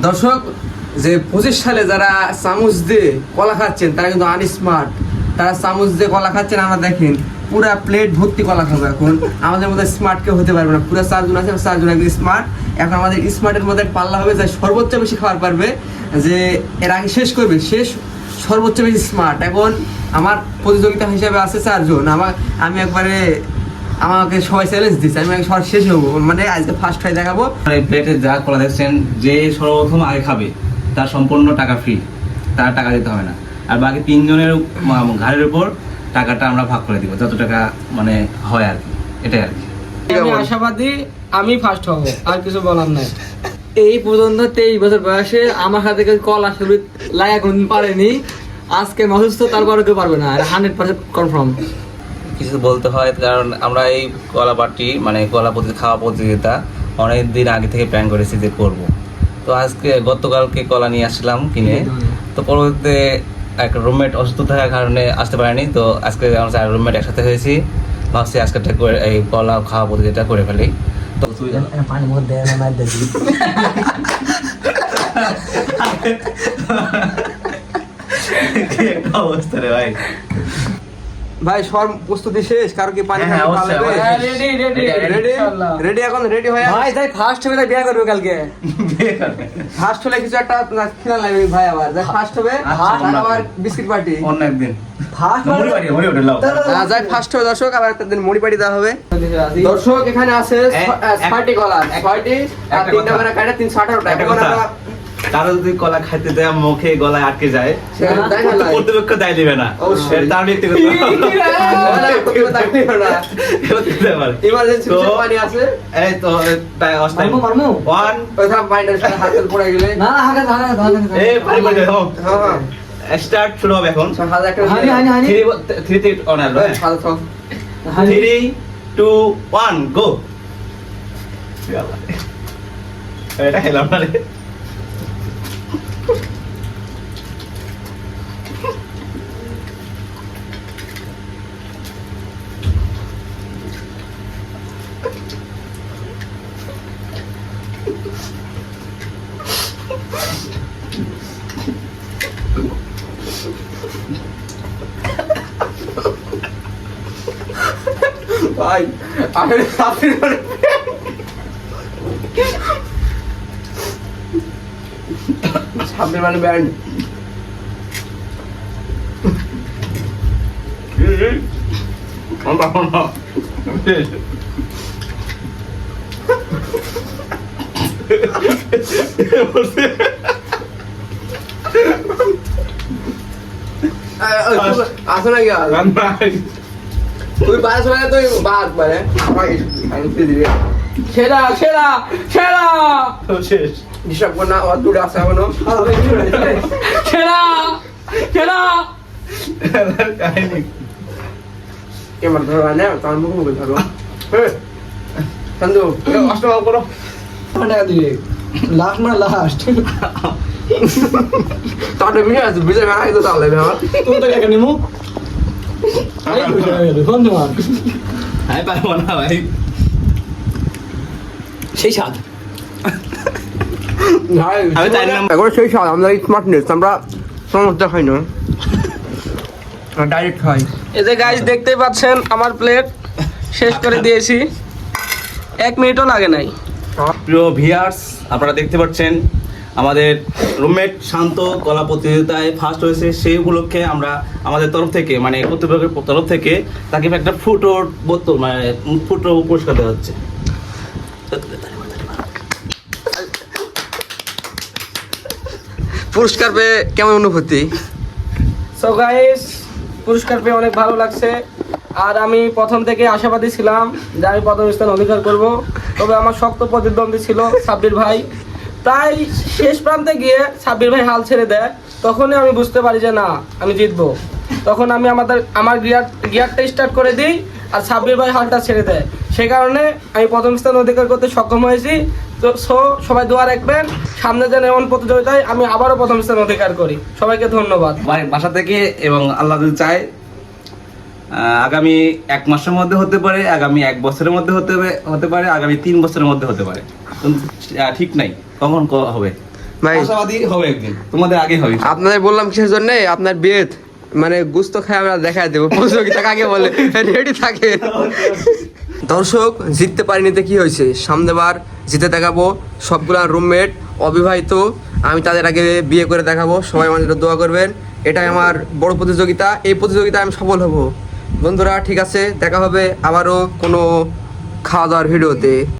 দর্শক, যে 25 সালে যারা চামচ দিয়ে কলা খাচ্ছেন তারা কিন্তু আনস্মার্ট। তারা চামচ দিয়ে কলা খাচ্ছেন, আমরা দেখেন পুরা প্লেট ভর্তি কলা খাবো। এখন আমাদের মধ্যে স্মার্ট কেউ হতে পারবে না। পুরা 4 জন আছে, 4 জন একদম স্মার্ট। এখন আমাদের স্মার্টের মধ্যে পাল্লা হবে যে সর্বোচ্চ বেশি খাবার পারবে, যে এর আগে শেষ করবে, শেষ সর্বোচ্চ বেশি স্মার্ট। এখন আমার প্রতিযোগিতা হিসাবে আছে 4 জন। আমি একবারে আমাকে সবাই চ্যালেঞ্জ দিচ্ছে, আমি সবার শেষ হবো, মানে আজকে ফার্স্ট হয়ে দেখাবো। এই প্লেটে যা কলা দেখছেন, যে সর্বপ্রথম আগে খাবে তার সম্পূর্ণ টাকা ফ্রি, তার টাকা দিতে হবে না। আর বাকি 3 জনের ঘাড়ের উপর টাকাটা আমরা ভাগ করে দিব, যত টাকা মানে হয় আর কি, এটাই আর কি। আমি আশাবাদী আমি ফার্স্ট হব, আর কিছু বলার নাই। এই পর্যন্ত 23 বছর বয়সে আমার হাতে কল আসলে লাগা কোনদিন পারেনি। আজকে অসুস্থ, তারপরে কেউ পারবে না, 100% কনফার্ম। কিছু বলতে হয়, কারণ আমরা এই কলা পার্টি মানে কলা খাওয়া প্রতিযোগিতা অনেক দিন আগে থেকে প্ল্যান করেছি যে করব। তো আজকে গতকালকে কলা নিয়ে আসলাম কিনে, তো পরবর্তীতে এক রুমমেট অসুস্থ থাকার কারণে আসতে পারেনি। তো আজকে আমরা 4 রুমমেট একসাথে হয়েছি, ভাবছি আজকে এই কলা খাওয়া প্রতিযোগিতা করে ফেলি। তো তুই পানির মধ্যে অবস্থা রে ভাই। ভাই সব প্রস্তুতি শেষ? কারো কি পানি হ্যাঁ, অবশ্যই, অবশ্যই। রেডি রেডি রেডি রেডি এখন রেডি হয়ে ভাই তাই ফার্স্ট হবে, তাই বিয়ে করবে কালকে। ফার্স্ট হলে কিছু একটা খেলা লাগবে ভাই, আবার যাই ফার্স্ট হবে আবার বিস্কিট পার্টি অন্য একদিন ফার্স্ট মরি ওঠে লাও। যাই ফার্স্ট হবে দর্শক, আবার একটা দিন মুড়ি পার্টি দেওয়া হবে। দর্শক এখানে আছে 6টি কলা, 6টি আর 3টা মানে কাটা 318 টাকা। এখন আমরা কারো যদি কলা খাইতে দেয় মুখে গলায় আটকে যায়, সেটা তাই না, কর্তৃপক্ষ দায় দিবে না, অবশ্যই। তার ব্যক্তিগত ইমার্জেন্সি পানি আছে। এই তো তাই অস্থায়ী মারমু 1 ওই থাম বাইন্ডার সাথে হাতে পড়ে গেলে না না হাগে হাগে এই পানি পড়ে যাও। হ্যাঁ স্টার্ট শুরু হবে এখন। হাতে একটা হানি হানি হানি 3 তে অন আসবে। হাতে থাম 3 2 1 গো। এটা খেলাম না রে। ভাই আপনি সামনে মানে ব্যান্ড আসো না গিয়া তুই বাইরে চলে তুই বাদ মানে দিবি সেরা সেরা সেরা শেষ হিসাব কর না, আর দূরে আসে এখনো খেলা খেলা কাহিনী। এবার ধরো না তার মুখ মুখে ধরো চন্দু অষ্টম করো টাকা দিবে লাস্ট মানে লাস্ট তাহলে মিলে আছে বিজয় মেলা কিন্তু তাহলে আমার তুমি তো টাকা নিমু আই ফোন তোমার হাই পারবো না ভাই, সেই স্বাদ। আমি 4 নম্বর এখন সেই স্বাদ আমরা স্মার্টনেস আমরা সমস্যা খাই না, ডাইরেক্ট খাই। এই যে গাইস দেখতেই পাচ্ছেন আমার প্লেট শেষ করে দিয়েছি, 1 মিনিটও লাগে নাই। প্রিয় ভিউয়ার্স, আপনারা দেখতে পাচ্ছেন আমাদের রুমমেট শান্ত কলা প্রতিযোগিতায় ফার্স্ট হয়েছে। সেই উপলক্ষে আমরা আমাদের তরফ থেকে মানে কর্তৃপক্ষের তরফ থেকে তাকে একটা ফুটোর বোতল মানে ফুটো পুরস্কার দেওয়া হচ্ছে। পুরস্কার পেয়ে কেমন অনুভূতি? সো গাইস পুরস্কার পেয়ে অনেক ভালো লাগছে। আর আমি প্রথম থেকে আশাবাদী ছিলাম যে আমি প্রথম স্থান অধিকার করব, তবে আমার শক্ত প্রতিদ্বন্দ্বী ছিল সাব্বির ভাই। তাই শেষ প্রান্তে গিয়ে সাব্বির ভাই হাল ছেড়ে দেয়, তখনই আমি বুঝতে পারি যে না আমি জিতবো। তখন আমি আমার গিয়ারটা স্টার্ট করে দিই আর সাব্বির ভাই হালটা ছেড়ে দেয়, সে কারণে আমি প্রথম স্থান অধিকার করতে সক্ষম হয়েছি। তো সবাই দোয়া রাখবেন, সামনে যেন এমন প্রতিযোগিতায় আমি আবারও প্রথম স্থান অধিকার করি। সবাইকে ধন্যবাদ। বাসা থেকে এবং আল্লাহ যদি চায় আগামী 1 মাসের মধ্যে হতে পারে, আগামী 1 বছরের মধ্যে হতে পারে, আগামী 3 বছরের মধ্যে হতে পারে, ঠিক নাই কখন হবে। ভাই আশাবাদী হবে একদিন, তোমাদের আগে হবে। আপনাদের বললাম কিসের জন্য, আপনার বিয়ে মানে গুস্ত খাই আমরা দেখা দেবো, প্রতিযোগিতা কাকে বলে, রেডি থাকে। দর্শক জিততে পারিনি তো কি হয়েছে, সামনেবার জিতে দেখাবো। সবগুলা রুমমেট অবিবাহিত, আমি তাদের আগে বিয়ে করে দেখাবো। সবাই আমার জন্য দোয়া করবেন, এটাই আমার বড় প্রতিযোগিতা, এই প্রতিযোগিতায় আমি সফল হব। বন্ধুরা ঠিক আছে, দেখা হবে আবারও কোনো খাওয়া দাওয়ার ভিডিওতে।